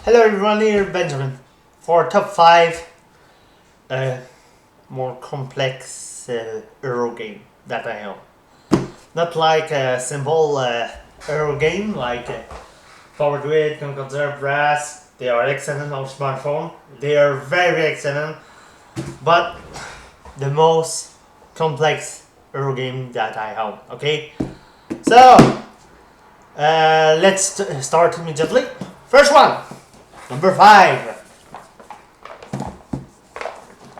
Hello everyone, here Benjamin for top 5 uh, more complex Euro game that I own. Not like a simple Euro game like Power Grid, Conquer Brass. They are excellent on smartphone. They are very excellent, but the most complex Euro game that I own. Okay, so let's start immediately. First one, number 5.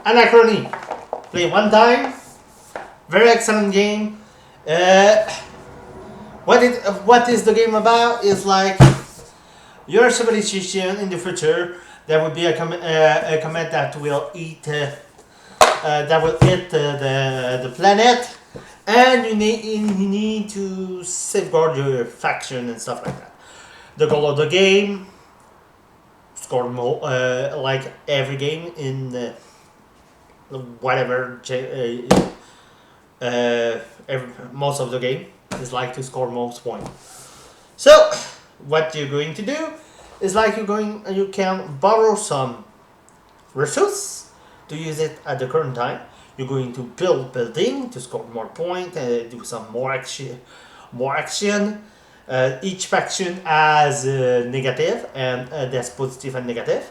Anachrony. Play one time. Very excellent game. Uh, what is the game about? Is like you're a civilization in the future. There will be a comet that will eat the planet, and you need to safeguard your faction and stuff like that. The goal of the game: score more like every game in. Whatever most of the game is like to score most points. So what you're going to do is like you can borrow some resources to use it at the current time. You're going to build building to score more points, do some more action. Each faction has negative, and there's positive and negative.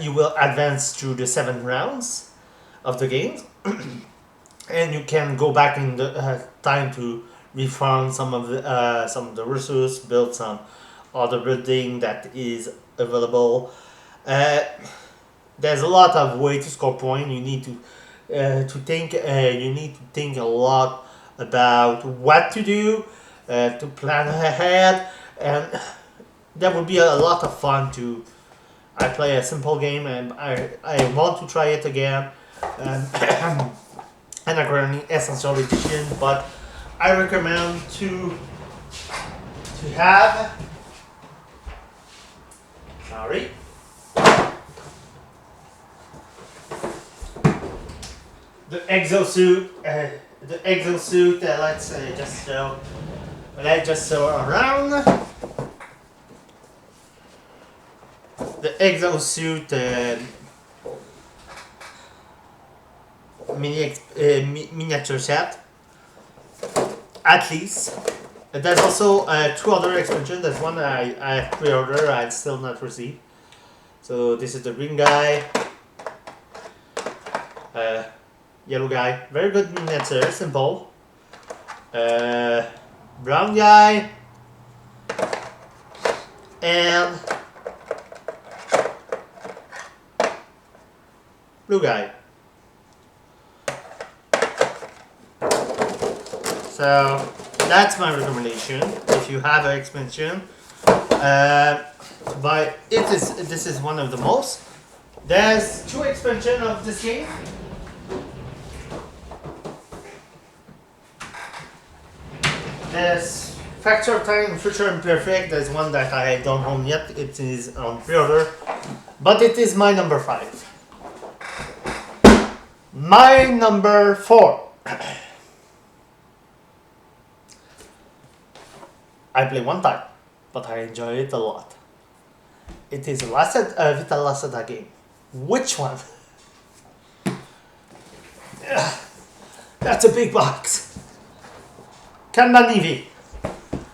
You will advance through the 7 rounds of the game, and you can go back in the time to refund some of the resources, build some other building that is available. There's a lot of way to score point. You need to think. You need to think a lot about what to do, to plan ahead, and that would be a lot of fun to. I play a simple game and I want to try it again. Anachrony Essential Edition, but I recommend to have. Sorry. The exosuit. The exosuit. Let's just show around. The exosuit. Miniature set, at least. There's also 2 other expansions. There's one I pre-order, I still not received. So this is the green guy, yellow guy, very good miniature, simple. Brown guy, and blue guy. So that's my recommendation. If you have an expansion, but this is one of the most. There's 2 expansions of this game. There's Factor of Time, Future Imperfect. There's one that I don't own yet. It is on pre-order, but it is my number 5. My number 4. I play one time, but I enjoy it a lot. It is a Vita Lasada game. Which one? That's a big box. Kanbanivi.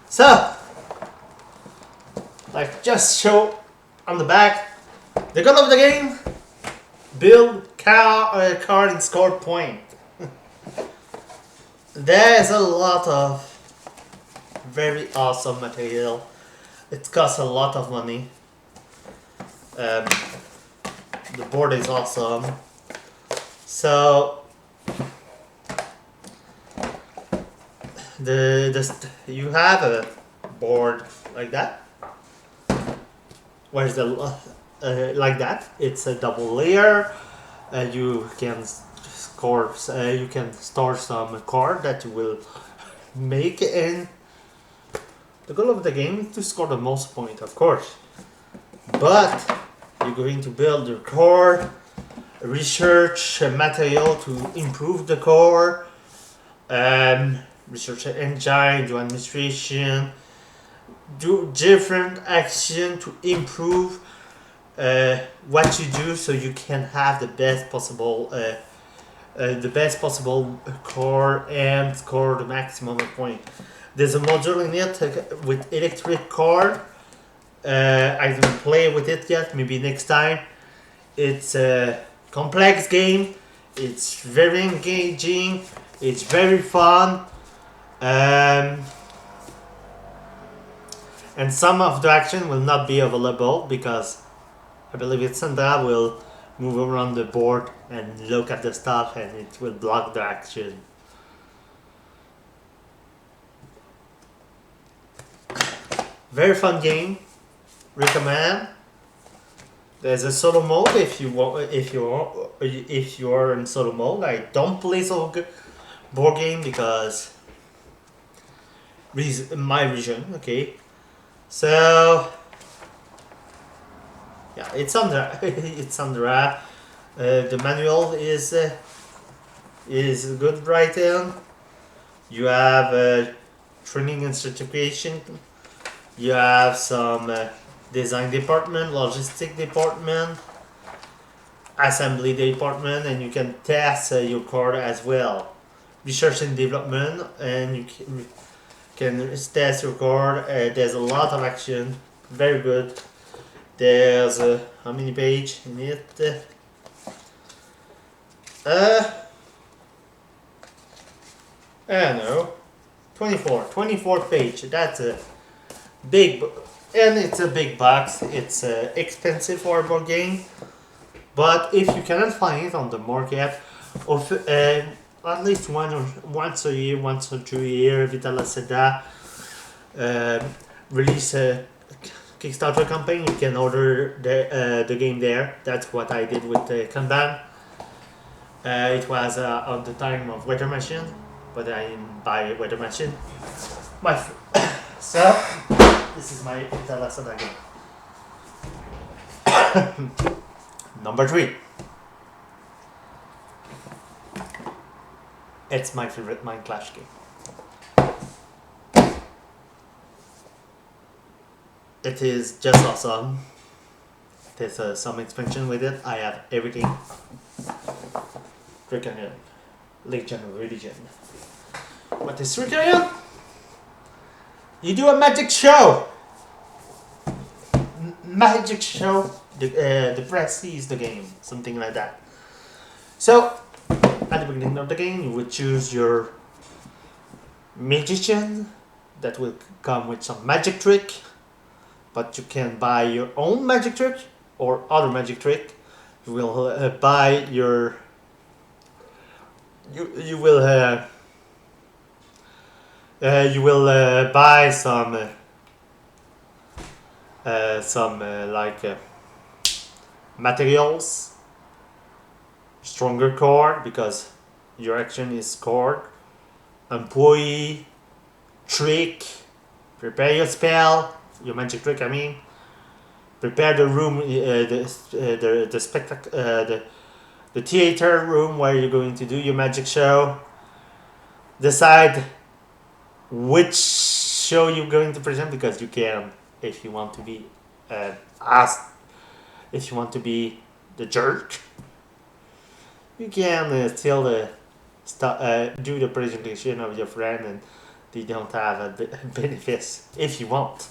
So, like just show on the back, the goal of the game: build card and score point. There's a lot of very awesome material. It costs a lot of money. The board is awesome. So you have a board like that. Where's the like that? It's a double layer. You can you can store some card that you will make in. The goal of the game is to score the most points, of course. But you're going to build your core, research material to improve the core, research engine, do administration, do different action to improve what you do, so you can have the best possible core and score the maximum point. There's a module in it with electric core. I didn't play with it yet. Maybe next time. It's a complex game. It's very engaging. It's very fun. And some of the action will not be available because I believe it's Sandra will move around the board and look at the stuff, and it will block the action. Very fun game. Recommend. There's a solo mode if you want. If you are in solo mode, I don't play solo board game because my region. Okay, so yeah, it's under it's under. The manual is good written. You have training and certification. You have some design department, logistic department, assembly department, and you can test your card as well. Research and development, and you can test your card. There's a lot of action. Very good. There's how many pages in it? I don't know. 24 page. That's a big, and it's a big box. It's expensive for a board game, but if you cannot find it on the market, at least once a year, once or 2 years, Vital Seda release a Kickstarter campaign. You can order the game there. That's what I did with the Kanban. It was on the time of Weather Machine, but I didn't buy Weather Machine. So this is my Vital Seda game. Number 3. It's my favorite Mind Clash game. It is just awesome. There's some expansion with it. I have everything. Recursion. Legion of Religion. What is Recursion? You do a magic show. Magic show. The press sees the game. Something like that. So, at the beginning of the game, you would choose your magician. That will come with some magic trick. But you can buy your own magic trick or other magic trick. You will buy your. You will buy some materials, stronger card because your action is card, employee, trick, prepare your spell. Your magic trick, I mean. Prepare the room, the spectacle, the theater room where you're going to do your magic show. Decide which show you're going to present because you can, if you want to be asked, if you want to be the jerk, you can still do the presentation of your friend and they don't have benefits if you want.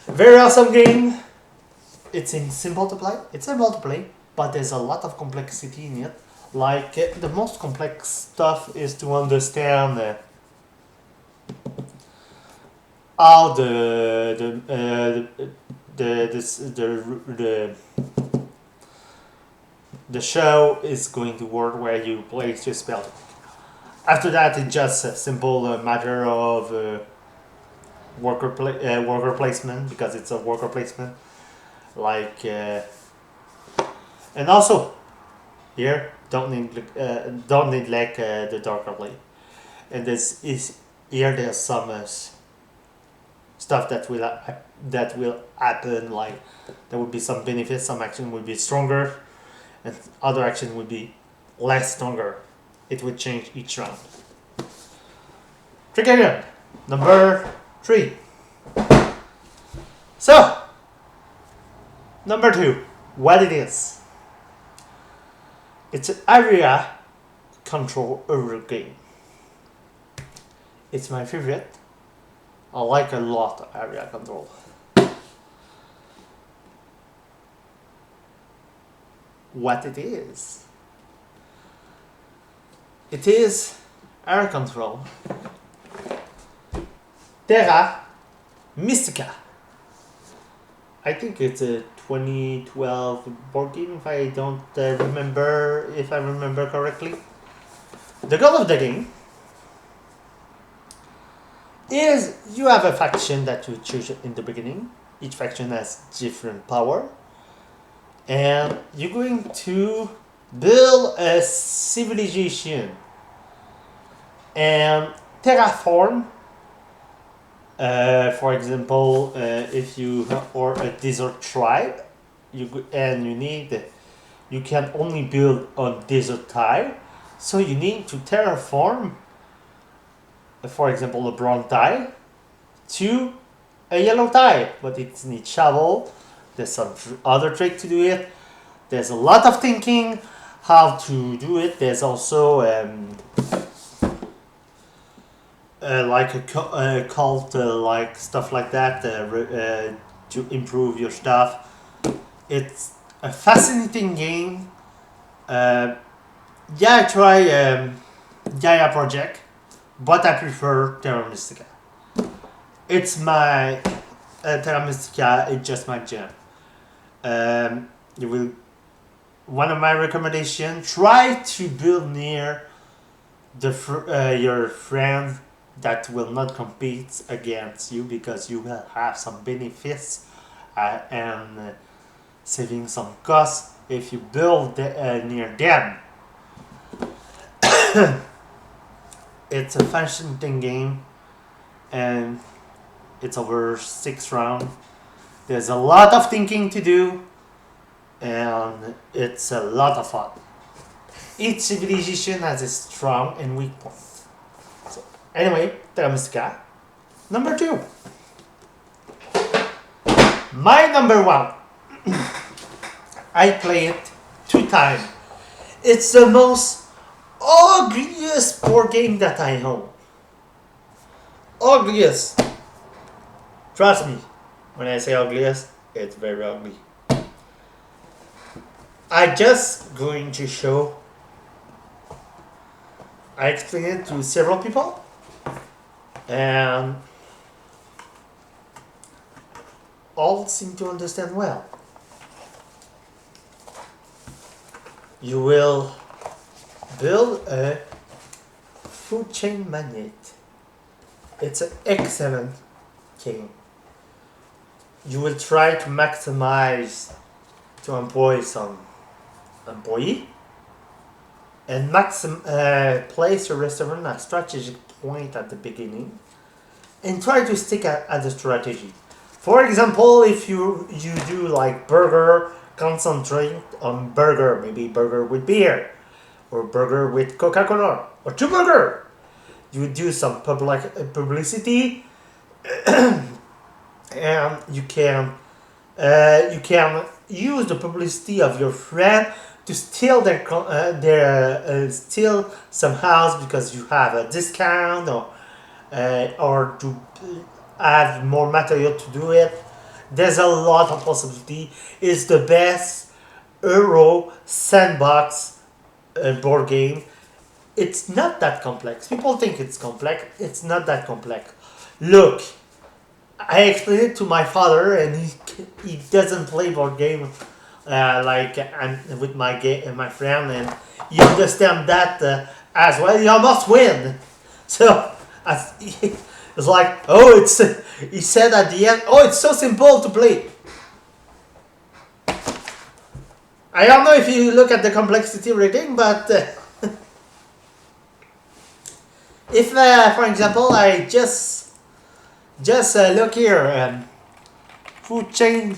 Very awesome game. It's simple to play. It's simple to play, but there's a lot of complexity in it. Like the most complex stuff is to understand how the show is going to work where you place your spell. After that, it's just a simple matter of worker placement because it's a worker placement. Like and also here don't neglect the darker play. And this is here there's some stuff that will happen. Like there will be some benefits. Some action will be stronger, and other action will be less stronger. It will change each round. Trick again. Number 3. So, number 2, what it is. It's an area control euro game. It's my favorite. I like a lot of area control. What it is? It is area control. Terra Mystica. I think it's a 2012 board game if I don't remember, if I remember correctly. The goal of the game is you have a faction that you choose in the beginning. Each faction has different power. And you're going to build a civilization and terraform. For example, if you or a desert tribe, you can only build on desert tile, so you need to terraform. For example, a brown tile to a yellow tile, but it needs shovel. There's some other trick to do it. There's a lot of thinking how to do it. There's also like a cult, like stuff like that to improve your stuff. It's a fascinating game. Yeah, I try Gaia Project, but I prefer Terra Mystica. It's my Terra Mystica. It's just my jam. You will. One of my recommendations: try to build near the your friend that will not compete against you, because you will have some benefits and saving some costs if you build near them. It's a fascinating game, and it's over 6 rounds. There's a lot of thinking to do, and it's a lot of fun. Each civilization has a strong and weak point. So, anyway, Terra Mystica. Number 2. My number 1. I play it 2 times. It's the most ugliest board game that I own. Ugliest. Trust me, when I say ugliest, it's very ugly. I just going to show. I explained it to several people, and all seem to understand well. You will build a food chain magnate. It's an excellent game. You will try to maximize to employ some employee and place your restaurant at strategic point at the beginning and try to stick at the strategy. For example, if you do like burger, concentrate on burger, maybe burger with beer or burger with Coca-Cola or 2 burger. You do some publicity and you can use the publicity of your friend to steal steal some house because you have a discount or to add more material to do it. There's a lot of possibility. It's the best Euro sandbox board game. It's not that complex. People think it's complex. It's not that complex. Look, I explained it to my father, and he doesn't play board game and with my friend, and he understand that as well. He almost win. So it's like, oh, it's. He said at the end, oh, it's so simple to play. I don't know if you look at the complexity rating, but if, for example, I just look here, food chain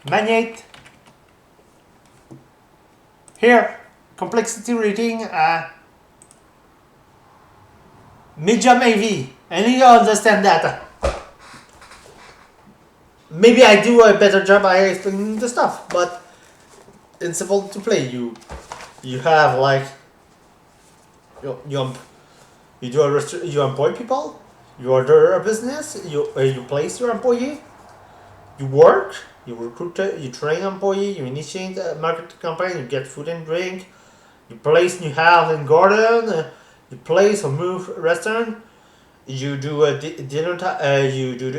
magnate. Here, complexity rating Medium AV. And you understand that. Maybe I do a better job by explaining the stuff, but it's simple to play. You have like you do you employ people, you order a business, you place your employee, you work, you recruit, you train employee, you initiate a market campaign, you get food and drink, you place new house and garden, you place or move restaurant, you do a dinner time, you do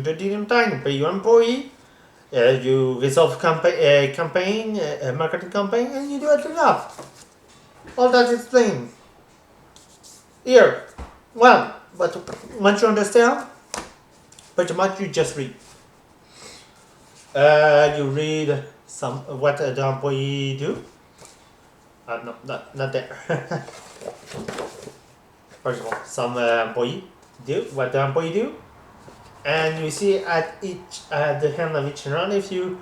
the dinner time, pay your employee, you resolve campaign, marketing campaign, and you do it enough. All that explained here. Well, but once you understand, pretty much you just read. You read some what the employee do. No, not there. First of all, some employee do what the employee do, and you see at the end of each run if you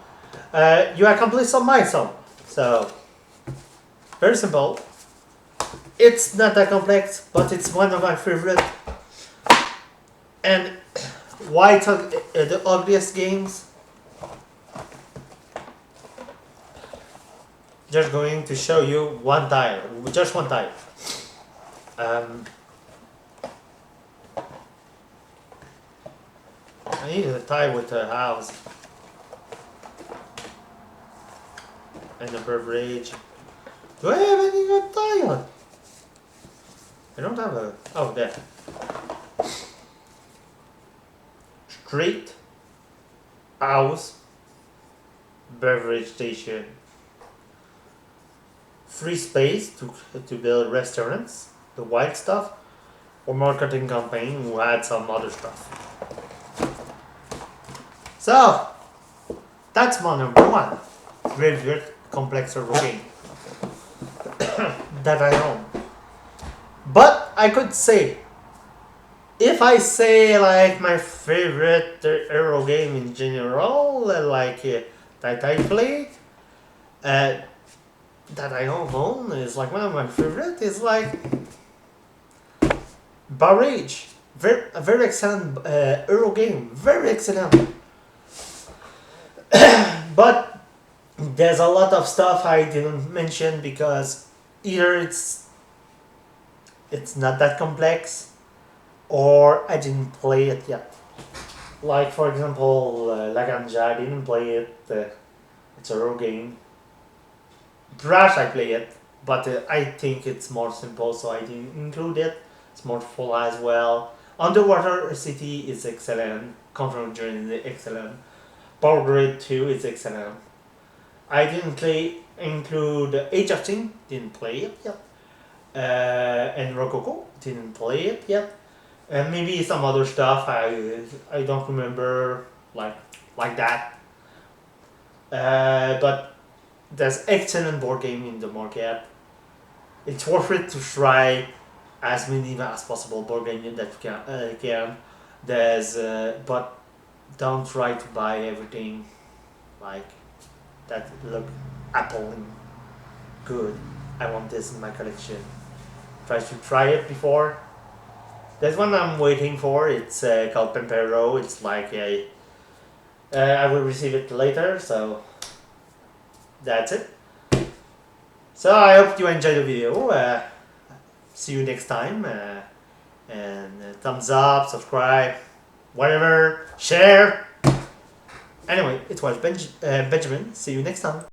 accomplish some milestone. So very simple. It's not that complex, but it's one of my favorite. And why talk the ugliest games? Just going to show you one tile, just one tile. I need a tile with a house and a beverage. Do I have any good tile? I don't have a. Oh, there. Street, house, beverage station. Free space to build restaurants, the white stuff, or marketing campaign who had some other stuff. So that's my number one. Very, very complex game that I own. But I could say, if I say like my favorite Euro game in general, like that I played, that I own is like one of my favorite is like Barrage. A very excellent Euro game. Very excellent. But there's a lot of stuff I didn't mention because either it's not that complex or I didn't play it yet. Like for example, La Ganja, I didn't play it. It's a Euro game. Brush, I play it, but I think it's more simple, so I didn't include it. It's more full as well. Underwater City is excellent. Control Journey is excellent. Power Grid 2 is excellent. I didn't include Age of Steam, didn't play it yet. And Rococo, didn't play it yet. And maybe some other stuff I don't remember like that. But there's excellent board game in the market. It's worth it to try as many as possible board games that you can. There's but don't try to buy everything like that look appalling good. I want this in my collection. Try to try it before. There's one I'm waiting for. It's called Pampero. It's like I will receive it later, so that's it. So I hope you enjoyed the video. See you next time. And thumbs up, subscribe, whatever, share. Anyway, it was Benjamin. See you next time.